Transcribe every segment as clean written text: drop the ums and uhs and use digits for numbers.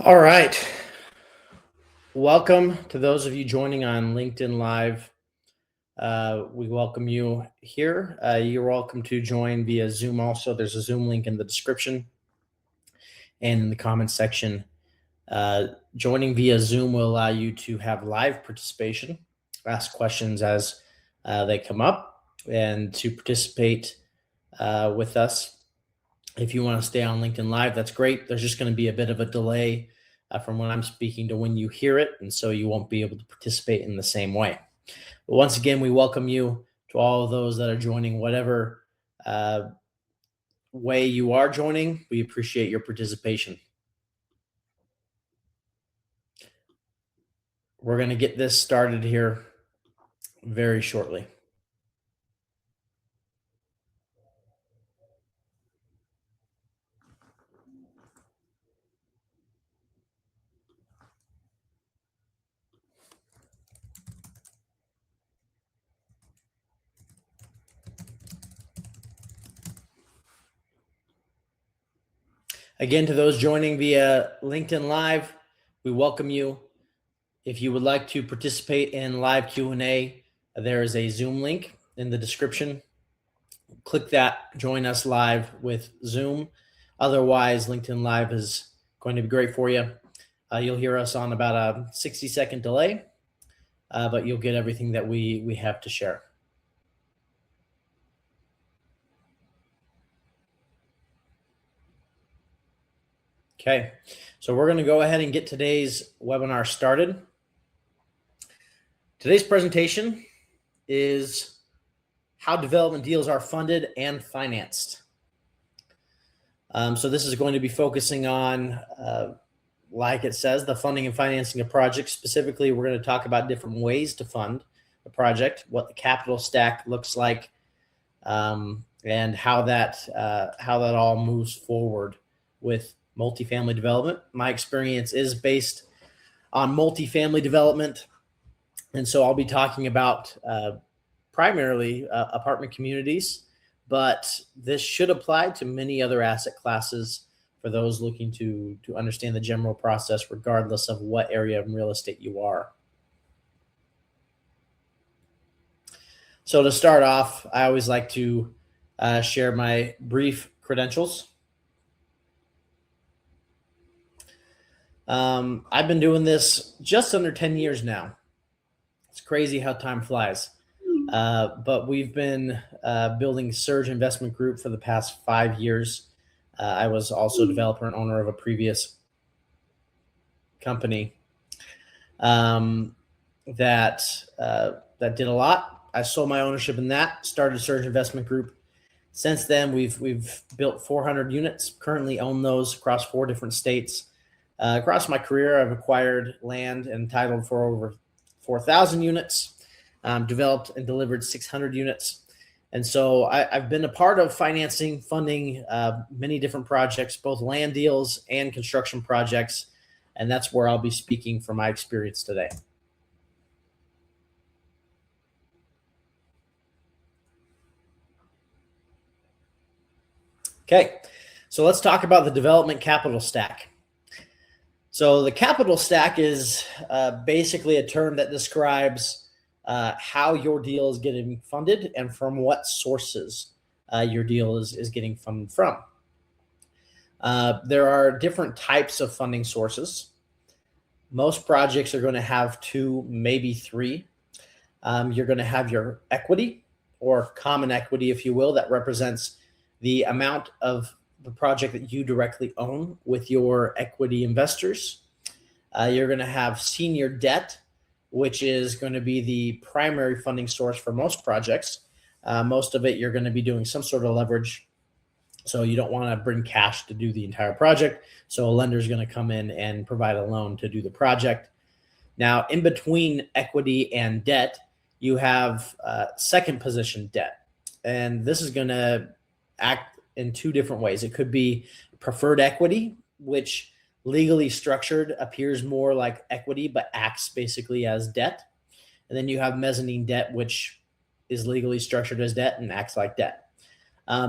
All right. Welcome to those of you joining on LinkedIn Live. We welcome you here. You're welcome to join via Zoom also. There's a Zoom link in the description and in the comments section. Joining via Zoom will allow you to have live participation, ask questions as they come up, and to participate with us. If you want to stay on LinkedIn Live, that's great. There's just going to be a bit of a delay from when I'm speaking to when you hear it, and so you won't be able to participate in the same way. But once again, we welcome you to all of those that are joining, whatever way you are joining. We appreciate your participation. We're going to get this started here very shortly. Again, to those joining via LinkedIn Live, we welcome you. If you would like to participate in live Q&A, there is a Zoom link in the description. Click that, join us live with Zoom. Otherwise, LinkedIn Live is going to be great for you. You'll hear us on about a 60-second delay, but you'll get everything that we have to share. Okay, so we're going to go ahead and get today's webinar started. Today's presentation is how development deals are funded and financed. So this is going to be focusing on, like it says, the funding and financing of projects. Specifically, we're going to talk about different ways to fund a project, what the capital stack looks like, and how that all moves forward with multifamily development. My experience is based on multifamily development, and so I'll be talking about primarily apartment communities, but this should apply to many other asset classes for those looking to understand the general process, regardless of what area of real estate you are. So to start off, I always like to share my brief credentials. I've been doing this just under 10 years now. It's crazy how time flies. But we've been building Surge Investment Group for the past 5 years. I was also a developer and owner of a previous company that did a lot. I sold my ownership in that, started Surge Investment Group. Since then, we've built 400 units, currently own those across 4 different states. Across my career, I've acquired land and titled for over 4,000 units, developed and delivered 600 units. And so I've been a part of financing, funding many different projects, both land deals and construction projects. And that's where I'll be speaking from my experience today. Okay, so let's talk about the development capital stack. So the capital stack is basically a term that describes how your deal is getting funded and from what sources your deal is getting funded from. There are different types of funding sources. Most projects are going to have 2, maybe 3. You're going to have your equity, or common equity, if you will, that represents the amount of the project that you directly own with your equity investors. You're going to have senior debt, which is going to be the primary funding source for most projects. Most of it, you're going to be doing some sort of leverage. So you don't want to bring cash to do the entire project. So a lender is going to come in and provide a loan to do the project. Now, in between equity and debt, you have second position debt. And this is going to act in 2 different ways. It could be preferred equity, which legally structured appears more like equity, but acts basically as debt. And then you have mezzanine debt, which is legally structured as debt and acts like debt.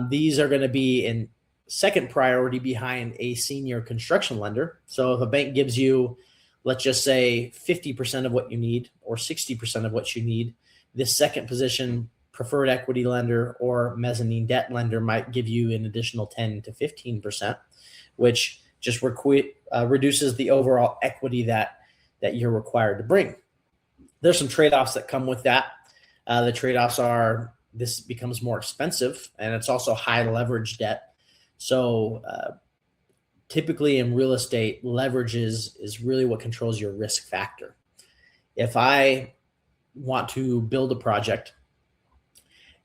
These are going to be in second priority behind a senior construction lender. So if a bank gives you, let's just say 50% of what you need or 60% of what you need, this second position preferred equity lender or mezzanine debt lender might give you an additional 10 to 15%, which just reduces the overall equity that you're required to bring. There's some trade-offs that come with that. The trade-offs are this becomes more expensive, and it's also high leverage debt. So typically in real estate, leverage is really what controls your risk factor. If I want to build a project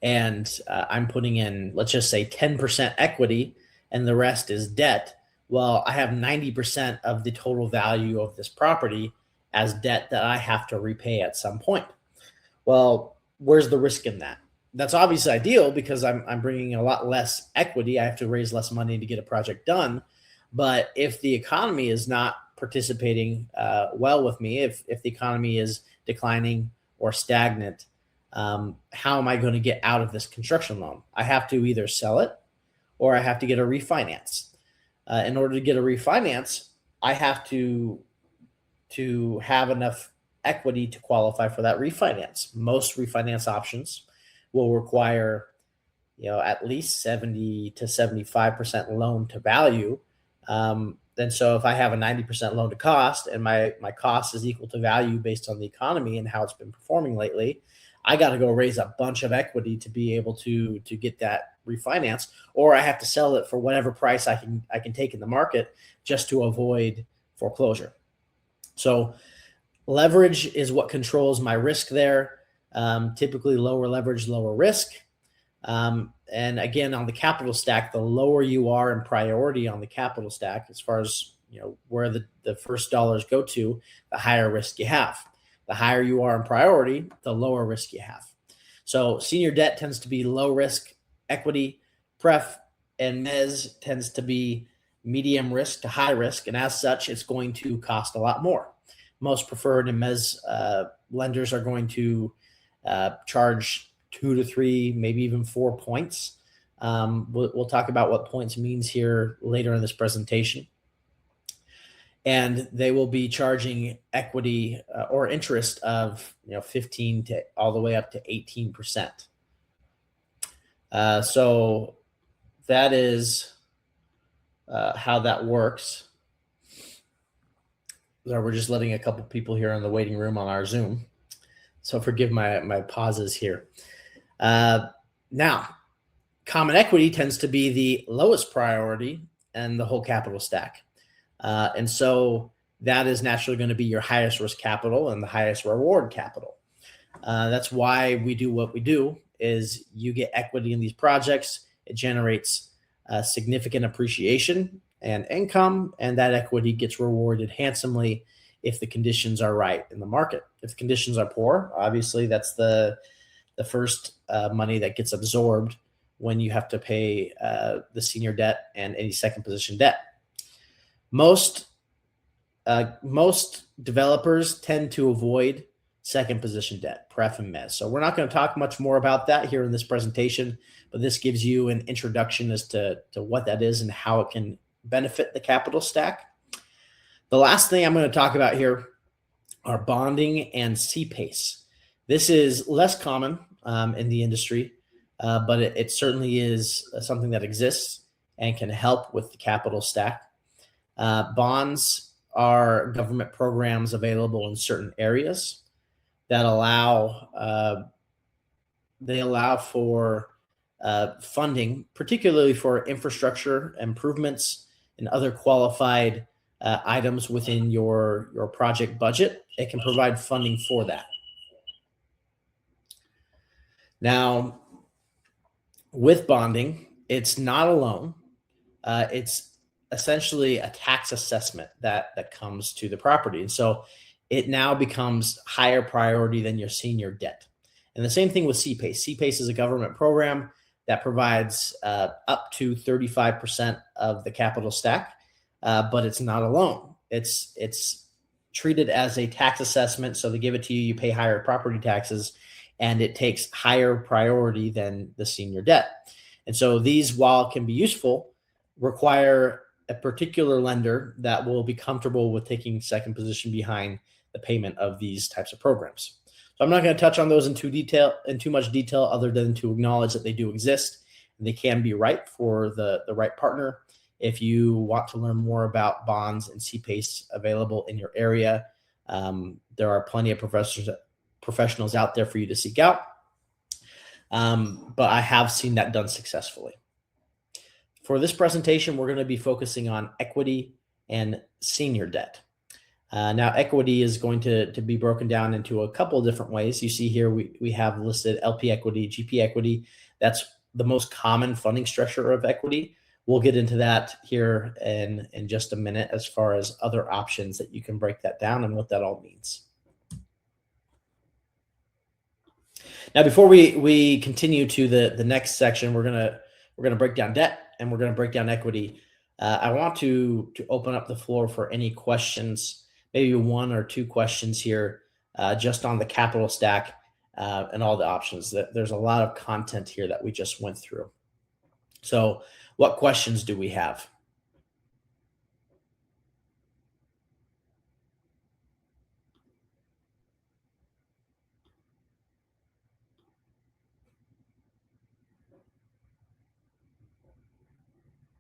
and I'm putting in, let's just say 10% equity and the rest is debt, well, I have 90% of the total value of this property as debt that I have to repay at some point. Well, where's the risk in that? That's obviously ideal because I'm bringing a lot less equity. I have to raise less money to get a project done. But if the economy is not participating well with me, if the economy is declining or stagnant, how am I going to get out of this construction loan? I have to either sell it or I have to get a refinance. In order to get a refinance, I have to have enough equity to qualify for that refinance. Most refinance options will require, at least 70 to 75% loan to value. And so if I have a 90% loan to cost and my cost is equal to value based on the economy and how it's been performing lately, I got to go raise a bunch of equity to be able to get that refinance, or I have to sell it for whatever price I can take in the market just to avoid foreclosure. So leverage is what controls my risk there. Typically lower leverage, lower risk. And again, on the capital stack, the lower you are in priority on the capital stack, as far as where the first dollars go to, the higher risk you have. The higher you are in priority, the lower risk you have. So senior debt tends to be low risk equity. Pref and mezz tends to be medium risk to high risk. And as such, it's going to cost a lot more. Most preferred and mezz lenders are going to charge 2 to 3, maybe even 4 points. We'll talk about what points means here later in this presentation. And they will be charging equity or interest of 15 to all the way up to 18%. So that is how that works. So we're just letting a couple people here in the waiting room on our Zoom. So forgive my pauses here. Now, common equity tends to be the lowest priority in the whole capital stack. And so that is naturally going to be your highest risk capital and the highest reward capital. That's why we do what we do, is you get equity in these projects. It generates significant appreciation and income, and that equity gets rewarded handsomely if the conditions are right in the market. If the conditions are poor, obviously that's the first money that gets absorbed when you have to pay the senior debt and any second position debt. Most developers tend to avoid second position debt, pref and mezz. So we're not going to talk much more about that here in this presentation, but this gives you an introduction as to what that is and how it can benefit the capital stack. The last thing I'm going to talk about here are bonding and CPACE. This is less common in the industry, but it certainly is something that exists and can help with the capital stack. Bonds are government programs available in certain areas that allow for funding, particularly for infrastructure improvements and other qualified items within your project budget. It can provide funding for that. Now, with bonding, it's not a loan. It's essentially a tax assessment that comes to the property. And so it now becomes higher priority than your senior debt. And the same thing with CPACE. CPACE is a government program that provides up to 35% of the capital stack, but it's not a loan. It's treated as a tax assessment. So they give it to you, you pay higher property taxes, and it takes higher priority than the senior debt. And so these, while can be useful, require a particular lender that will be comfortable with taking second position behind the payment of these types of programs. So I'm not going to touch on those in too much detail, other than to acknowledge that they do exist and they can be right for the right partner. If you want to learn more about bonds and CPACE available in your area, there are plenty of professionals out there for you to seek out. But I have seen that done successfully. For this presentation, we're going to be focusing on equity and senior debt. Now, equity is going to be broken down into a couple of different ways. You see here we have listed LP equity, GP equity. That's the most common funding structure of equity. We'll get into that here in just a minute as far as other options that you can break that down and what that all means. Now, before we continue to the next section, we're gonna break down debt and we're gonna break down equity. I want to open up the floor for any questions, maybe one or two questions here, just on the capital stack and all the options. There's a lot of content here that we just went through. So, what questions do we have?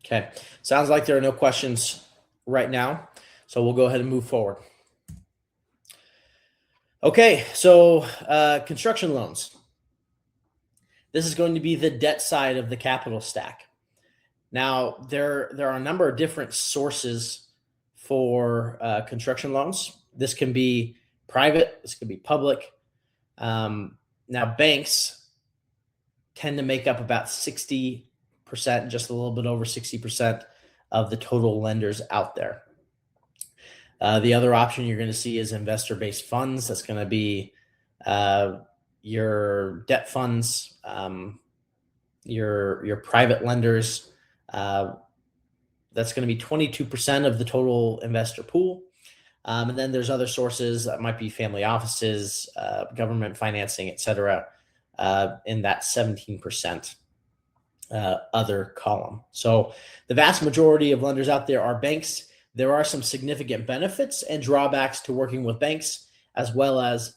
Okay, sounds like there are no questions right now, so we'll go ahead and move forward. Okay, so construction loans. This is going to be the debt side of the capital stack. Now, there are a number of different sources for construction loans. This can be private, this could be public. Now, banks tend to make up about 60%, just a little bit over 60% of the total lenders out there. The other option you're going to see is investor-based funds. That's going to be your debt funds, your private lenders. That's going to be 22% of the total investor pool. And then there's other sources that might be family offices, government financing, et cetera, in that 17% other column. So the vast majority of lenders out there are banks. There are some significant benefits and drawbacks to working with banks, as well as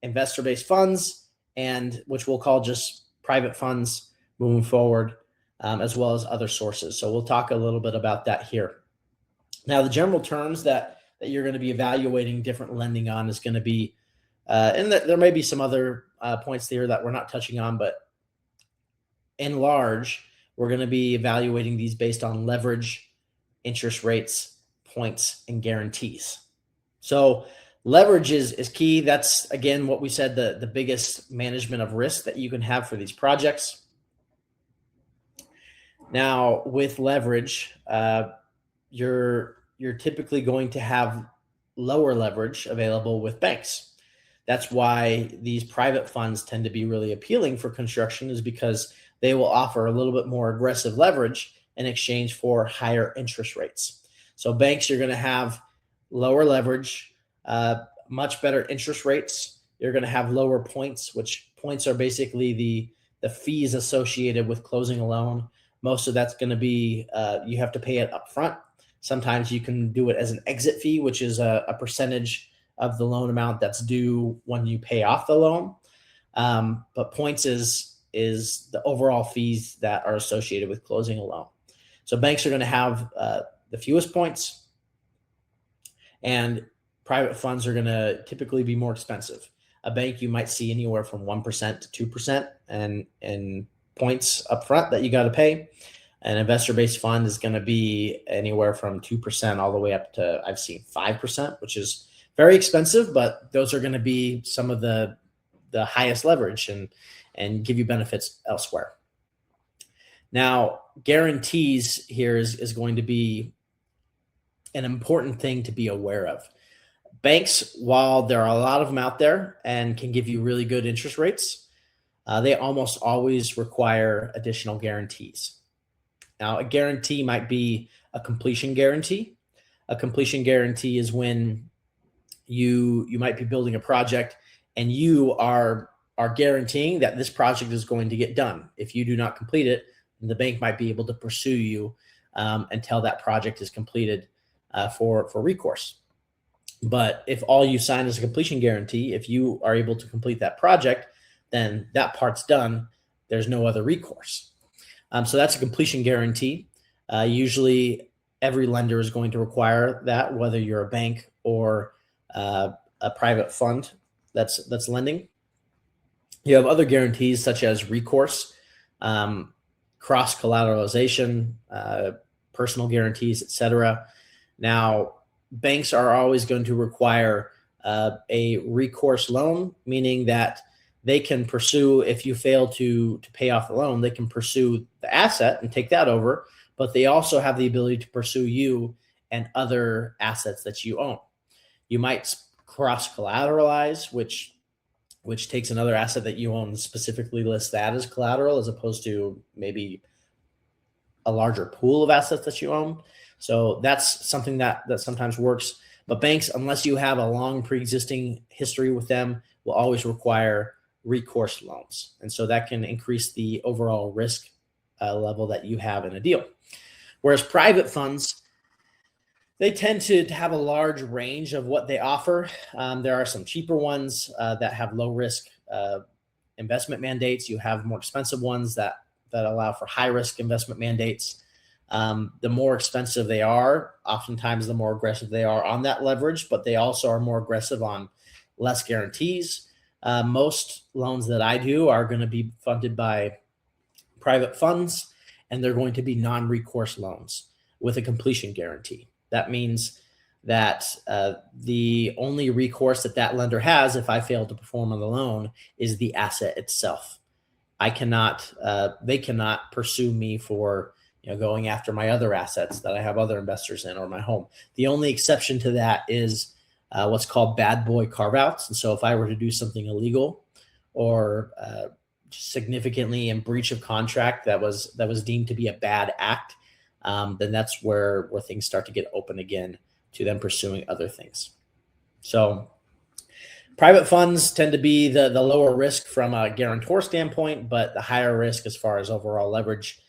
investor-based funds, and which we'll call just private funds moving forward, as well as other sources. So we'll talk a little bit about that here. Now, the general terms that you're going to be evaluating different lending on is going to be, and there may be some other points there that we're not touching on, but in large, we're going to be evaluating these based on leverage, interest rates, points, and guarantees. So leverage is key. That's, again, what we said, the biggest management of risk that you can have for these projects. Now, with leverage, you're typically going to have lower leverage available with banks. That's why these private funds tend to be really appealing for construction, is because they will offer a little bit more aggressive leverage in exchange for higher interest rates. So banks, you're going to have lower leverage, much better interest rates. You're going to have lower points, which points are basically the fees associated with closing a loan. Most of that's going to be, you have to pay it up front. Sometimes you can do it as an exit fee, which is a percentage of the loan amount that's due when you pay off the loan. But points is the overall fees that are associated with closing a loan. So banks are going to have the fewest points, and private funds are going to typically be more expensive. A bank, you might see anywhere from 1% to 2% and points up front that you got to pay. An investor-based fund is going to be anywhere from 2% all the way up to, I've seen 5%, which is very expensive, but those are going to be some of the highest leverage and give you benefits elsewhere. Now, guarantees here is going to be an important thing to be aware of. Banks, while there are a lot of them out there and can give you really good interest rates, they almost always require additional guarantees. Now, a guarantee might be a completion guarantee. A completion guarantee is when you might be building a project and you are guaranteeing that this project is going to get done. If you do not complete it, the bank might be able to pursue you until that project is completed for recourse. But if all you sign is a completion guarantee, if you are able to complete that project, then that part's done. There's no other recourse. So that's a completion guarantee. Usually every lender is going to require that, whether you're a bank or a private fund that's lending. You have other guarantees such as recourse, cross collateralization, personal guarantees, etc. Now, banks are always going to require a recourse loan, meaning that they can pursue, if you fail to pay off the loan, they can pursue the asset and take that over, but they also have the ability to pursue you and other assets that you own. You might cross collateralize, which takes another asset that you own and specifically lists that as collateral, as opposed to maybe a larger pool of assets that you own. So that's something that sometimes works. But banks, unless you have a long pre-existing history with them, will always require recourse loans. And so that can increase the overall risk level that you have in a deal. Whereas private funds, they tend to have a large range of what they offer. There are some cheaper ones that have low risk investment mandates. You have more expensive ones that allow for high risk investment mandates. The more expensive they are, oftentimes the more aggressive they are on that leverage, but they also are more aggressive on less guarantees. Most loans that I do are going to be funded by private funds, and they're going to be non-recourse loans with a completion guarantee. That means that the only recourse that lender has if I fail to perform on the loan is the asset itself. They cannot pursue me for going after my other assets that I have other investors in or my home. The only exception to that is what's called bad boy carve-outs. And so if I were to do something illegal or significantly in breach of contract that was deemed to be a bad act, then that's where things start to get open again to them pursuing other things. So private funds tend to be the lower risk from a guarantor standpoint, but the higher risk as far as overall leverage.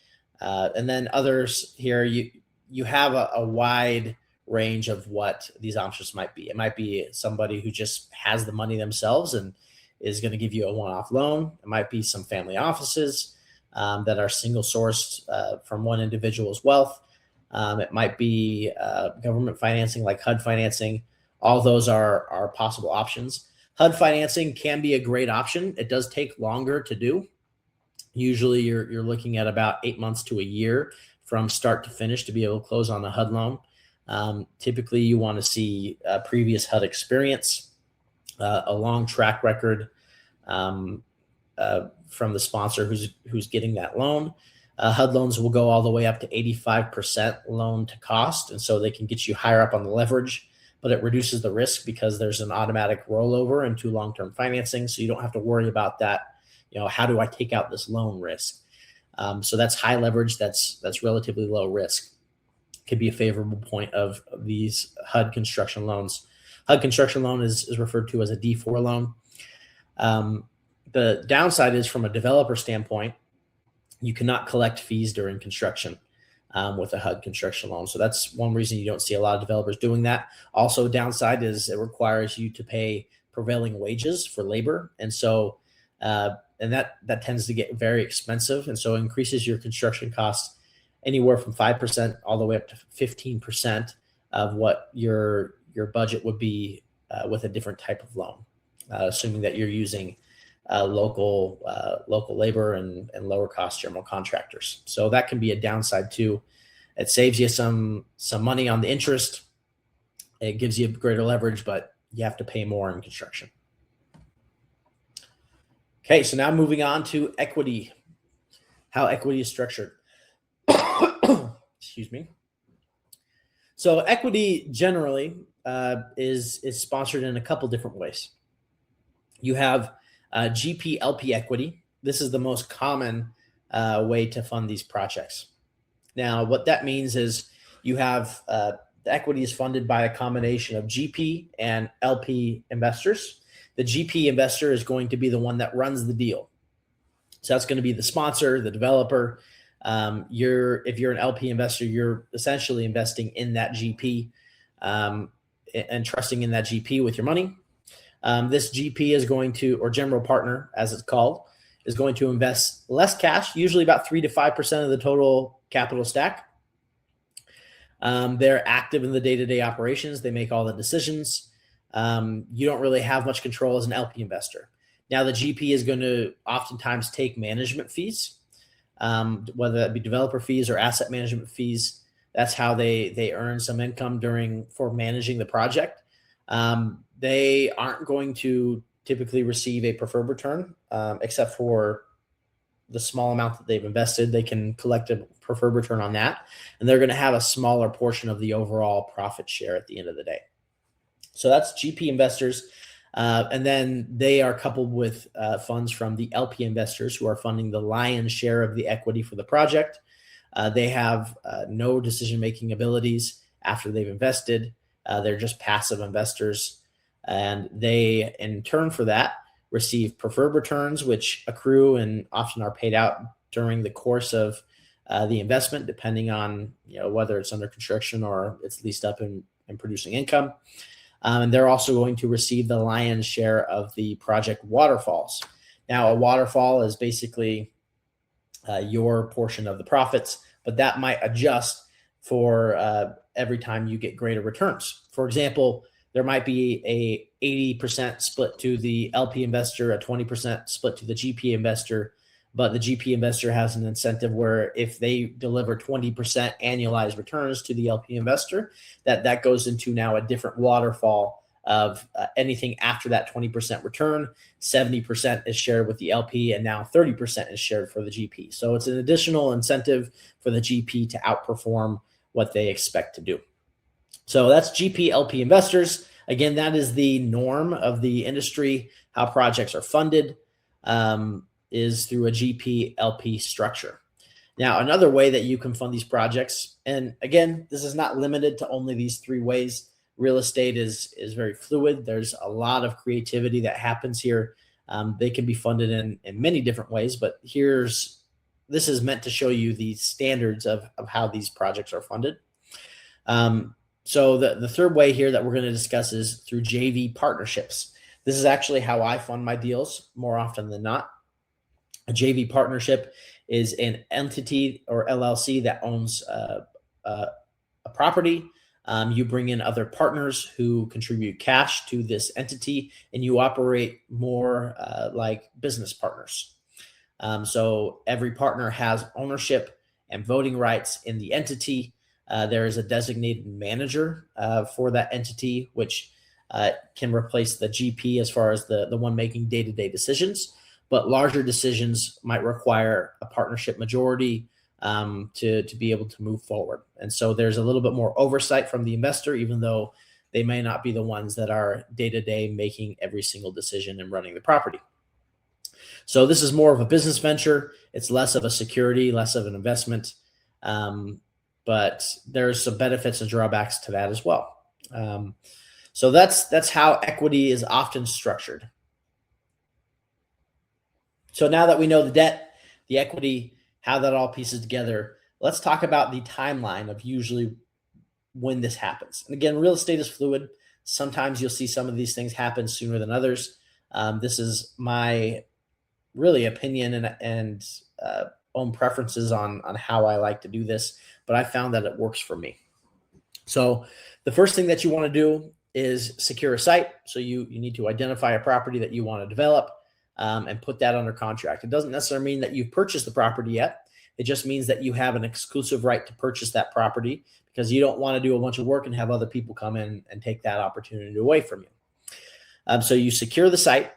And then others here, you have a wide range of what these options might be. It might be somebody who just has the money themselves and is going to give you a one-off loan. It might be some family offices that are single sourced from one individual's wealth. It might be government financing like HUD financing. All those are possible options. HUD financing can be a great option. It does take longer to do. Usually you're looking at about 8 months to a year from start to finish to be able to close on a HUD loan. Typically you want to see previous HUD experience, a long track record from the sponsor who's getting that loan. HUD loans will go all the way up to 85% loan to cost. And so they can get you higher up on the leverage, but it reduces the risk because there's an automatic rollover into long-term financing. So you don't have to worry about that. How do I take out this loan risk? So that's high leverage. That's relatively low risk. Could be a favorable point of these HUD construction loans. HUD construction loan is referred to as a D4 loan. The downside is from a developer standpoint, you cannot collect fees during construction with a HUD construction loan. So that's one reason you don't see a lot of developers doing that. Also, downside is it requires you to pay prevailing wages for labor. And so and that tends to get very expensive. And so it increases your construction costs anywhere from 5% all the way up to 15% of what your budget would be with a different type of loan, assuming that you're using local labor and lower cost general contractors. So that can be a downside too. It saves you some money on the interest. It gives you greater leverage, but you have to pay more in construction. Okay, so now moving on to equity, how equity is structured. Excuse me. So equity generally is sponsored in a couple different ways. You have GP LP equity. This is the most common way to fund these projects. Now, what that means is you have the equity is funded by a combination of GP and LP investors. The GP investor is going to be the one that runs the deal. So that's going to be the sponsor, the developer, If you're an LP investor, you're essentially investing in that GP, and trusting in that GP with your money. This GP is going to, or general partner, as it's called, is going to invest less cash, usually about 3 to 5% of the total capital stack. They're active in the day-to-day operations. They make all the decisions. You don't really have much control as an LP investor. Now, the GP is going to oftentimes take management fees, whether that be developer fees or asset management fees. That's how they earn some income for managing the project. They aren't going to typically receive a preferred return, except for the small amount that they've invested. They can collect a preferred return on that, and they're going to have a smaller portion of the overall profit share at the end of the day. So that's GP investors. And then they are coupled with funds from the LP investors who are funding the lion's share of the equity for the project. They have no decision-making abilities after they've invested. They're just passive investors. And they, in turn for that, receive preferred returns, which accrue and often are paid out during the course of the investment, depending on whether it's under construction or it's leased up and producing income. And they're also going to receive the lion's share of the project waterfalls. Now, a waterfall is basically your portion of the profits, but that might adjust for every time you get greater returns. For example, there might be a 80% split to the LP investor, a 20% split to the GP investor, but the GP investor has an incentive where if they deliver 20% annualized returns to the LP investor, that goes into now a different waterfall of anything after that 20% return. 70% is shared with the LP, and now 30% is shared for the GP. So it's an additional incentive for the GP to outperform what they expect to do. So that's GP LP investors. Again, that is the norm of the industry. How projects are funded is through a GP LP structure. Now, another way that you can fund these projects, and again, this is not limited to only these three ways. Real estate is very fluid. There's a lot of creativity that happens here. They can be funded in many different ways, but this is meant to show you the standards of how these projects are funded. So the third way here that we're going to discuss is through JV partnerships. This is actually how I fund my deals more often than not. A JV partnership is an entity or LLC that owns a property. You bring in other partners who contribute cash to this entity, and you operate more like business partners. So every partner has ownership and voting rights in the entity. There is a designated manager for that entity, which can replace the GP as far as the one making day-to-day decisions. But larger decisions might require a partnership majority to be able to move forward. And so there's a little bit more oversight from the investor, even though they may not be the ones that are day-to-day making every single decision and running the property. So this is more of a business venture. It's less of a security, less of an investment. But there's some benefits and drawbacks to that as well. So that's how equity is often structured. So now that we know the debt, the equity, how that all pieces together, let's talk about the timeline of usually when this happens. And again, real estate is fluid. Sometimes you'll see some of these things happen sooner than others. This is my really opinion and own preferences on how I like to do this, but I found that it works for me. So the first thing that you want to do is secure a site. So you need to identify a property that you want to develop and put that under contract. It doesn't necessarily mean that you've purchased the property yet. It just means that you have an exclusive right to purchase that property, because you don't want to do a bunch of work and have other people come in and take that opportunity away from you. So you secure the site.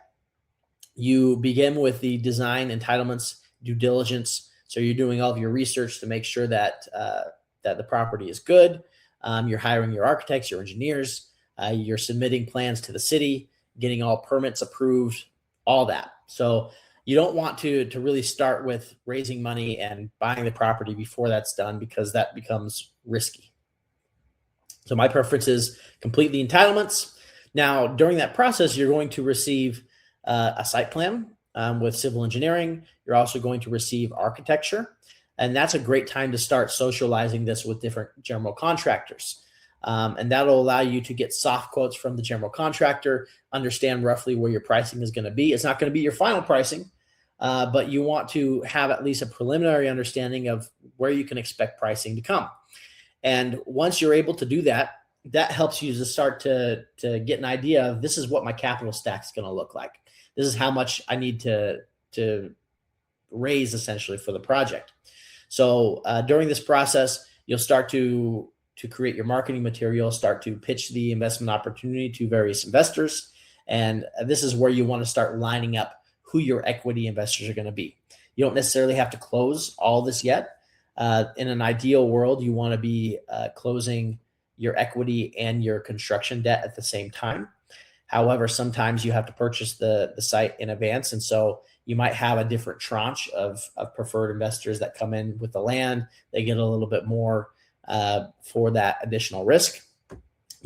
You begin with the design, entitlements, due diligence. So you're doing all of your research to make sure that that the property is good. You're hiring your architects, your engineers. You're submitting plans to the city, getting all permits approved, all that. So you don't want to really start with raising money and buying the property before that's done, because that becomes risky. So my preference is complete the entitlements. Now, during that process, you're going to receive a site plan with civil engineering. You're also going to receive architecture. And that's a great time to start socializing this with different general contractors. And that'll allow you to get soft quotes from the general contractor, understand roughly where your pricing is going to be. It's not going to be your final pricing, but you want to have at least a preliminary understanding of where you can expect pricing to come. And once you're able to do that, that helps you to start to get an idea of, this is what my capital stack is going to look like. This is how much I need to raise essentially for the project. So during this process, you'll start to create your marketing material, start to pitch the investment opportunity to various investors. And this is where you want to start lining up who your equity investors are going to be. You don't necessarily have to close all this yet. In an ideal world, you want to be closing your equity and your construction debt at the same time. However, sometimes you have to purchase the site in advance. And so you might have a different tranche of preferred investors that come in with the land. They get a little bit more for that additional risk.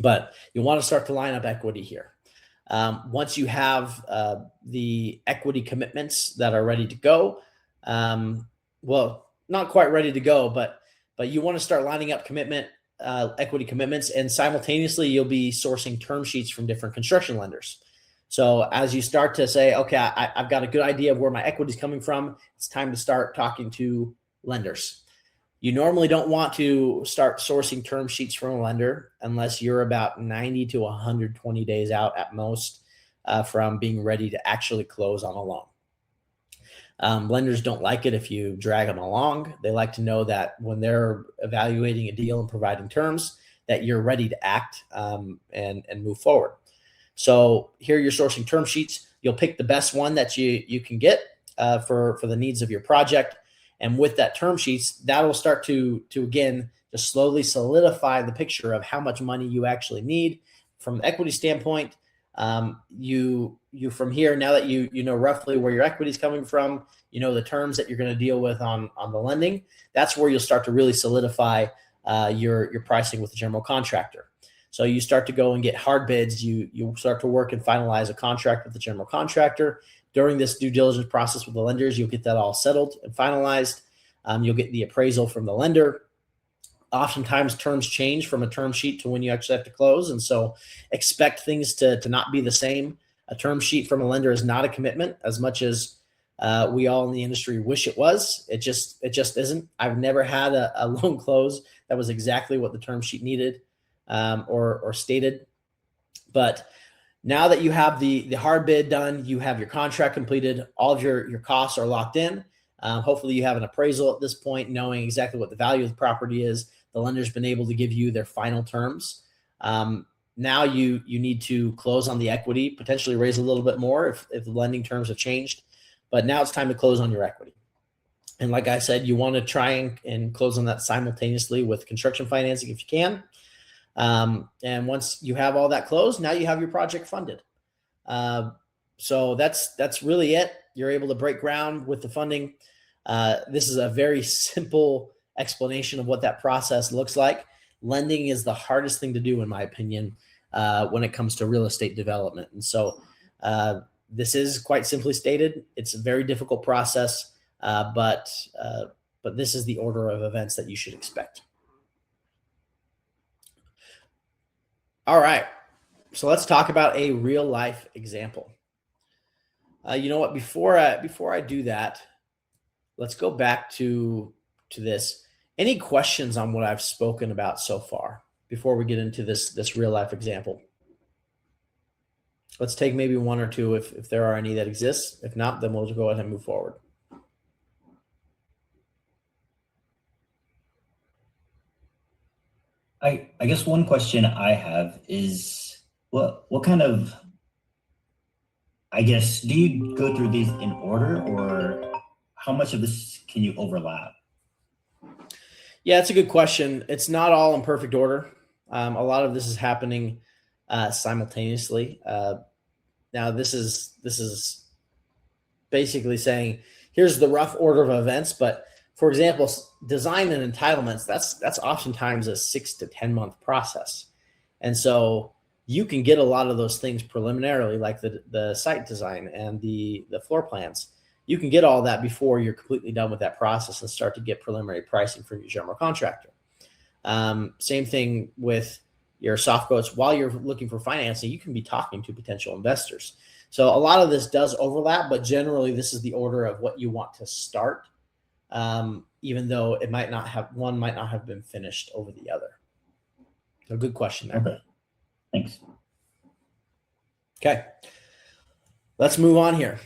But you want to start to line up equity here. Once you have the equity commitments that are ready to go, well, not quite ready to go, but you want to start lining up equity commitments, and simultaneously you'll be sourcing term sheets from different construction lenders. So as you start to say, okay, I've got a good idea of where my equity is coming from, it's time to start talking to lenders. You normally don't want to start sourcing term sheets from a lender unless you're about 90 to 120 days out at most from being ready to actually close on a loan. Lenders don't like it if you drag them along. They like to know that when they're evaluating a deal and providing terms, that you're ready to act and move forward. So here you're sourcing term sheets. You'll pick the best one that you can get for the needs of your project. And with that term sheets, that'll start to again, just slowly solidify the picture of how much money you actually need from an equity standpoint. You from here, now that you know roughly where your equity is coming from, you know the terms that you're going to deal with on the lending, that's where you'll start to really solidify your pricing with the general contractor. So you start to go and get hard bids. You start to work and finalize a contract with the general contractor. During this due diligence process with the lenders, you'll get that all settled and finalized. You'll get the appraisal from the lender. Oftentimes terms change from a term sheet to when you actually have to close. And so expect things to not be the same. A term sheet from a lender is not a commitment as much as we all in the industry wish it was. It just isn't. I've never had a loan close that was exactly what the term sheet needed or stated. But now that you have the hard bid done, you have your contract completed, all of your costs are locked in. Hopefully you have an appraisal at this point, knowing exactly what the value of the property is. The lender's been able to give you their final terms. Now you need to close on the equity, potentially raise a little bit more if the lending terms have changed. But now it's time to close on your equity. And like I said, you want to try and close on that simultaneously with construction financing if you can. And once you have all that closed, now you have your project funded. So that's really it. You're able to break ground with the funding. This is a very simple explanation of what that process looks like. Lending is the hardest thing to do, in my opinion, when it comes to real estate development. And so this is quite simply stated. It's a very difficult process, but this is the order of events that you should expect. All right, so let's talk about a real life example. You know what? Before I do that, let's go back to this. Any questions on what I've spoken about so far before we get into this real life example? Let's take maybe one or two if there are any that exist. If not, then we'll go ahead and move forward. I guess one question I have is what kind of, I guess, do you go through these in order, or how much of this can you overlap? Yeah, it's a good question. It's not all in perfect order. A lot of this is happening simultaneously. Now, this is basically saying here's the rough order of events. But for example, design and entitlements, that's oftentimes a 6 to 10 month process, and so you can get a lot of those things preliminarily, like the site design and the floor plans. you can get all that before you're completely done with that process and start to get preliminary pricing from your general contractor. Same thing with your soft quotes. While you're looking for financing, you can be talking to potential investors. So a lot of this does overlap, but generally this is the order of what you want to start, even though it might not have been finished over the other. So good question there. Okay, thanks. Okay, let's move on here.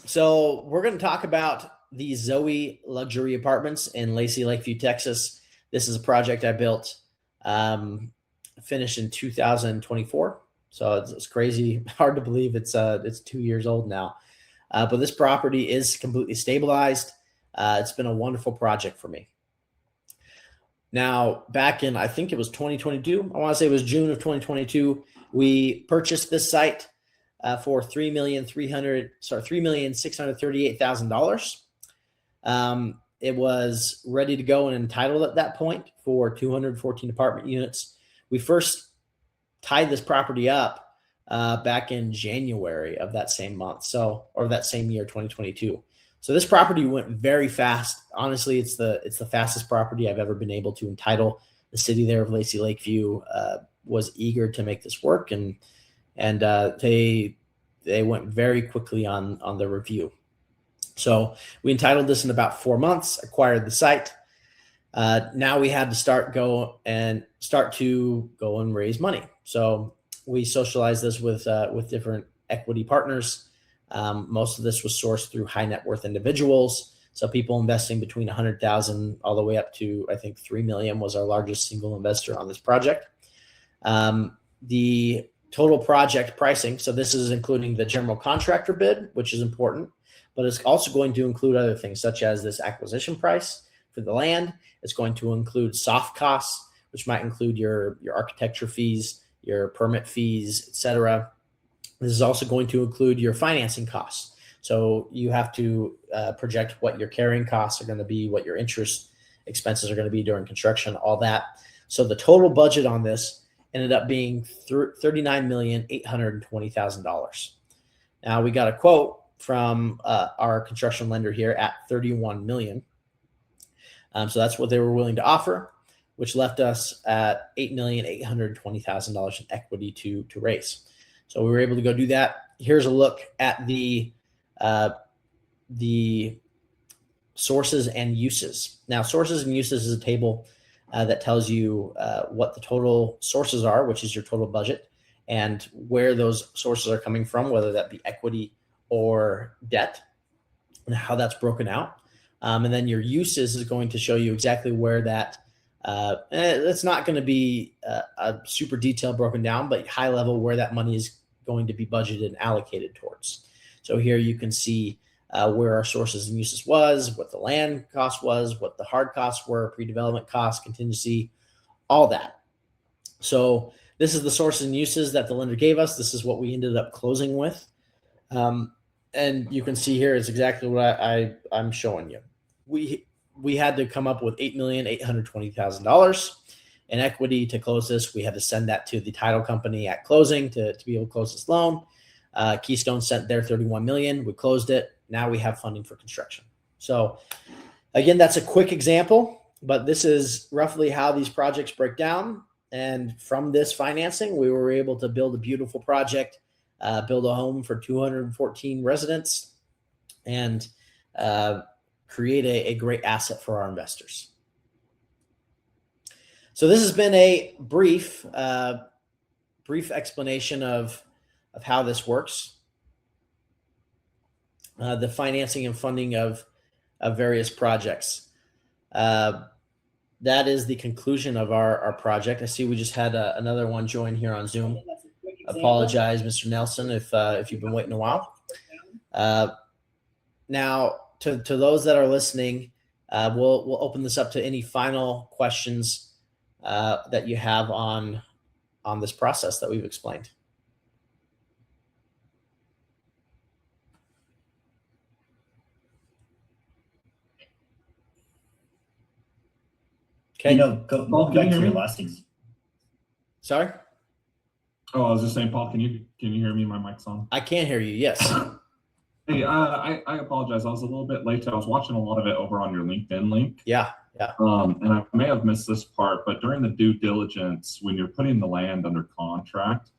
So we're going to talk about the Zoe luxury apartments in Lacey Lakeview, Texas. This is a project I built, finished in 2024. So it's crazy, hard to believe it's 2 years old now. But this property is completely stabilized. It's been a wonderful project for me. Now, back in, I think it was 2022, I want to say it was June of 2022, we purchased this site for $3,638,000. It was ready to go and entitled at that point for 214 apartment units. We first tied this property up back in January of that same month, or that same year, 2022. So this property went very fast. Honestly, it's the fastest property I've ever been able to entitle. The city there of Lacey Lakeview was eager to make this work, and they went very quickly on the review. So we entitled this in about 4 months, acquired the site. Now we had to start to go and raise money. So we socialized this with different equity partners. Most of this was sourced through high net worth individuals. So people investing between 100,000 all the way up to, I think, 3 million was our largest single investor on this project. The total project pricing. So this is including the general contractor bid, which is important, but it's also going to include other things such as this acquisition price for the land. It's going to include soft costs, which might include your architecture fees, your permit fees, etc. This is also going to include your financing costs. So you have to project what your carrying costs are going to be, what your interest expenses are going to be during construction, all that. So the total budget on this ended up being $39,820,000. Now we got a quote from our construction lender here at $31 million. So that's what they were willing to offer, which left us at $8,820,000 in equity to raise. So we were able to go do that. Here's a look at the sources and uses. Now, sources and uses is a table that tells you what the total sources are, which is your total budget, and where those sources are coming from, whether that be equity or debt, and how that's broken out. And then your uses is going to show you exactly where that, it's not going to be a super detailed broken down, but high level where that money is going to be budgeted and allocated towards. So here you can see where our sources and uses was, what the land cost was, what the hard costs were, pre-development costs, contingency, all that. So this is the sources and uses that the lender gave us. This is what we ended up closing with. And you can see here is exactly what I'm showing you. We had to come up with $8,820,000 in equity to close this. We had to send that to the title company at closing to be able to close this loan. Keystone sent their $31 million. We closed it. Now we have funding for construction. So again, that's a quick example, but this is roughly how these projects break down. And from this financing, we were able to build a beautiful project, build a home for 214 residents, and create a great asset for our investors. So this has been a brief explanation of how this works. The financing and funding of various projects. That is the conclusion of our project. I see we just had another one join here on Zoom. Apologize, Mr. Nelson, if you've been waiting a while. Now, to those that are listening, we'll open this up to any final questions that you have on this process that we've explained. Okay. Go back to your last things. Sorry? Oh, I was just saying, Paul, can you hear me? My mic's on. I can hear you, yes. Hey, I apologize. I was a little bit late. I was watching a lot of it over on your LinkedIn link. Yeah, yeah, And I may have missed this part, but during the due diligence, when you're putting the land under contract,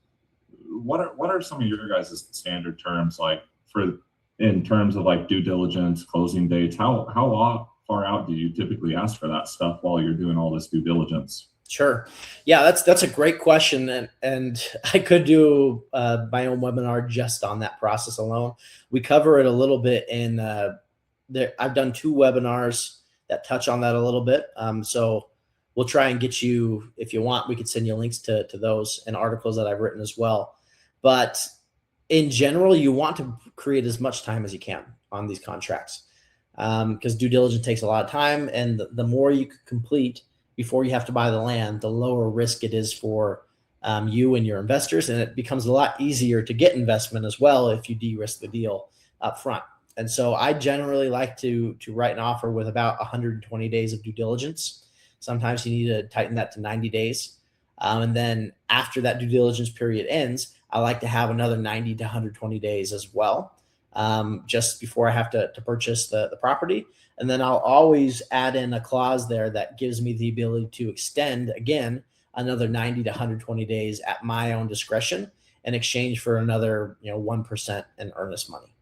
what are some of your guys' standard terms like for in terms of like due diligence, closing dates? Far out do you typically ask for that stuff while you're doing all this due diligence? sure. Yeah, that's a great question, and I could do my own webinar just on that process alone. We cover it a little bit in there. I've done 2 webinars that touch on that a little bit. So we'll try and get you, if you want, we could send you links to those and articles that I've written as well. But in general, you want to create as much time as you can on these contracts, because due diligence takes a lot of time, and the more you can complete before you have to buy the land, the lower risk it is for you and your investors, and it becomes a lot easier to get investment as well if you de-risk the deal up front. And so I generally like to write an offer with about 120 days of due diligence. Sometimes you need to tighten that to 90 days. And then after that due diligence period ends, I like to have another 90 to 120 days as well, just before I have to purchase the property. And then I'll always add in a clause there that gives me the ability to extend again another 90 to 120 days at my own discretion in exchange for another 1% in earnest money,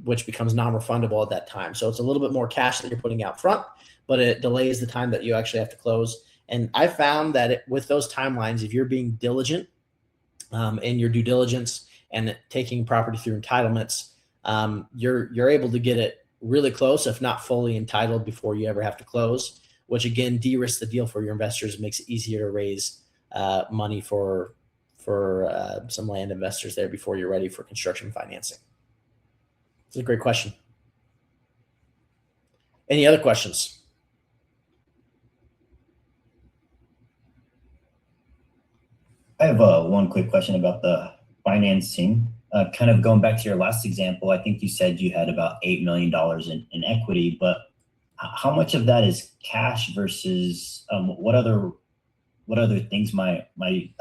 which becomes non-refundable at that time. So it's a little bit more cash that you're putting out front, but it delays the time that you actually have to close. And I found that with those timelines, if you're being diligent in your due diligence and taking property through entitlements, you're able to get it really close, if not fully entitled, before you ever have to close, which again de-risks the deal for your investors, makes it easier to raise money for some land investors there before you're ready for construction financing. It's a great question. Any other questions? I have one quick question about the financing. Kind of going back to your last example, I think you said you had about $8 million in equity, but how much of that is cash versus what other things might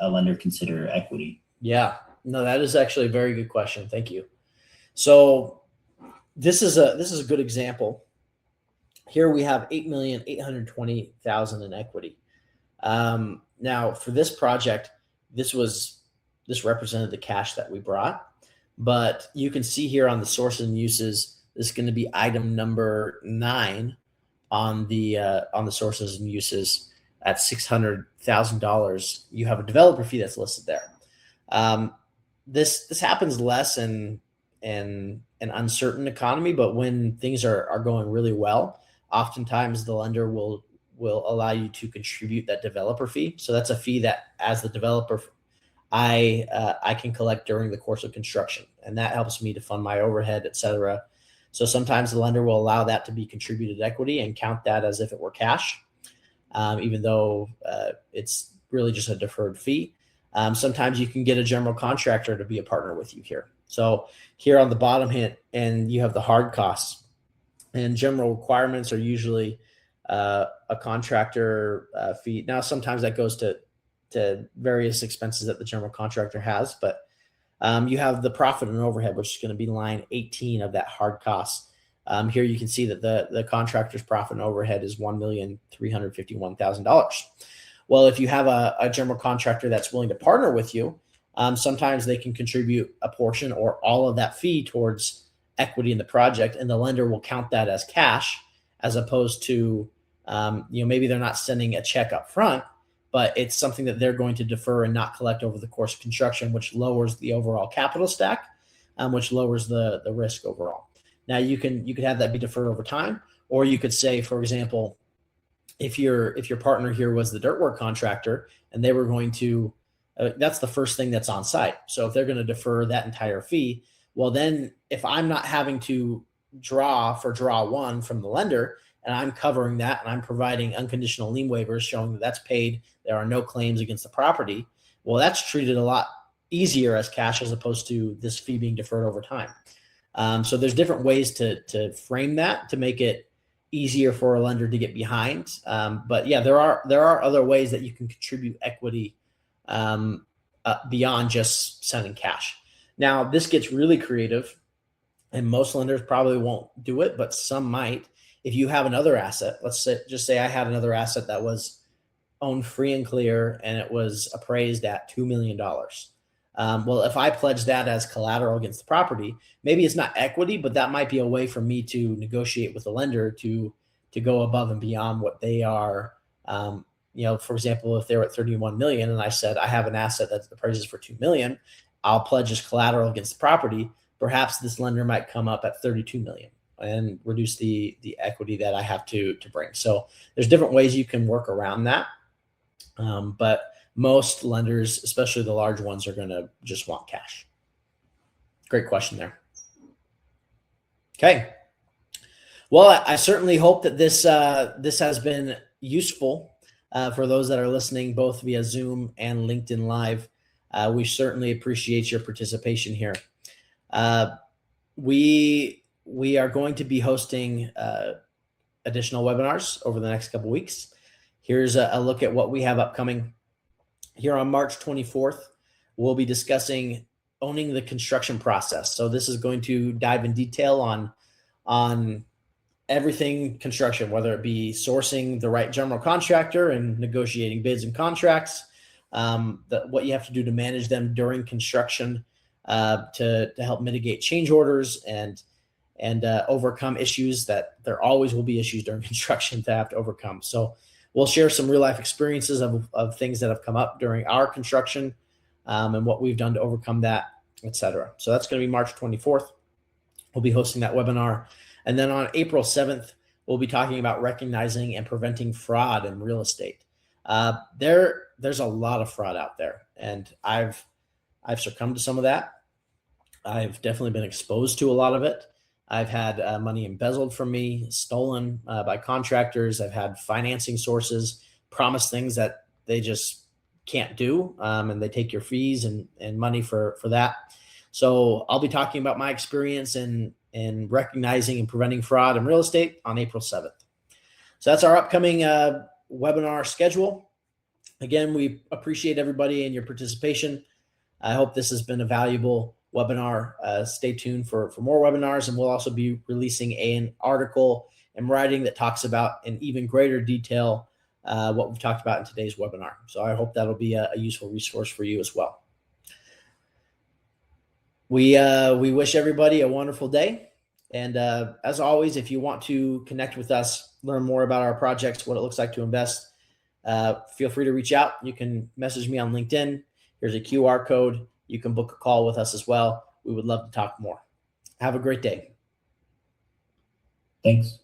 a lender consider equity? Yeah, no, that is actually a very good question. Thank you. So this is a good example. Here we have 8,820,000 in equity. Now for this project, this represented the cash that we brought, but you can see here on the sources and uses, this is going to be item number 9 on the sources and uses at $600,000. You have a developer fee that's listed there. This happens less in an uncertain economy, but when things are going really well, oftentimes the lender will allow you to contribute that developer fee. So that's a fee that, as the developer, I can collect during the course of construction, and that helps me to fund my overhead, etc. So sometimes the lender will allow that to be contributed equity and count that as if it were cash, even though it's really just a deferred fee. Sometimes you can get a general contractor to be a partner with you here. So here on the bottom hint, and you have the hard costs, and general requirements are usually a contractor fee. Now, sometimes that goes to various expenses that the general contractor has, but you have the profit and overhead, which is going to be line 18 of that hard cost. Here you can see that the contractor's profit and overhead is $1,351,000. Well, if you have a general contractor that's willing to partner with you, sometimes they can contribute a portion or all of that fee towards equity in the project, and the lender will count that as cash, as opposed to maybe they're not sending a check up front, but it's something that they're going to defer and not collect over the course of construction, which lowers the overall capital stack, which lowers the risk overall. Now you could have that be deferred over time, or you could say, for example, if your partner here was the dirt work contractor and they were going to, that's the first thing that's on site. So if they're going to defer that entire fee, well, then if I'm not having to draw for draw 1 from the lender, and I'm covering that, and I'm providing unconditional lien waivers showing that that's paid, there are no claims against the property, well, that's treated a lot easier as cash as opposed to this fee being deferred over time. So there's different ways to frame that to make it easier for a lender to get behind. But yeah, there are other ways that you can contribute equity beyond just sending cash. Now, this gets really creative and most lenders probably won't do it, but some might. If you have another asset, just say I had another asset that was owned free and clear and it was appraised at $2 million. Well, if I pledge that as collateral against the property, maybe it's not equity, but that might be a way for me to negotiate with the lender to go above and beyond what they are. For example, if they're at 31 million and I said I have an asset that appraises for 2 million, I'll pledge as collateral against the property. Perhaps this lender might come up at 32 million and reduce the equity that I have to bring. So there's different ways you can work around that. But most lenders, especially the large ones, are going to just want cash. Great question there. Okay. Well, I certainly hope that this has been useful for those that are listening, both via Zoom and LinkedIn Live. We certainly appreciate your participation here. We are going to be hosting additional webinars over the next couple of weeks. Here's a look at what we have upcoming. Here on March 24th, we'll be discussing owning the construction process. So this is going to dive in detail on everything construction, whether it be sourcing the right general contractor and negotiating bids and contracts, what you have to do to manage them during construction, to help mitigate change orders and overcome issues that there always will be issues during construction to have to overcome. So we'll share some real life experiences of things that have come up during our construction, and what we've done to overcome that, etc. So that's going to be March 24th. We'll be hosting that webinar. And then on April 7th, we'll be talking about recognizing and preventing fraud in real estate. There's a lot of fraud out there, and I've succumbed to some of that. I've definitely been exposed to a lot of it. I've had money embezzled from me, stolen by contractors. I've had financing sources promise things that they just can't do, and they take your fees and money for that. So I'll be talking about my experience in recognizing and preventing fraud in real estate on April 7th. So that's our upcoming webinar schedule. Again, we appreciate everybody and your participation. I hope this has been a valuable webinar. Stay tuned for more webinars, and we'll also be releasing an article and writing that talks about in even greater detail what we've talked about in today's webinar. So I hope that'll be a useful resource for you as well. We wish everybody a wonderful day. And as always, if you want to connect with us, learn more about our projects, what it looks like to invest, feel free to reach out. You can message me on LinkedIn. Here's a QR code. You can book a call with us as well. We would love to talk more. Have a great day. Thanks.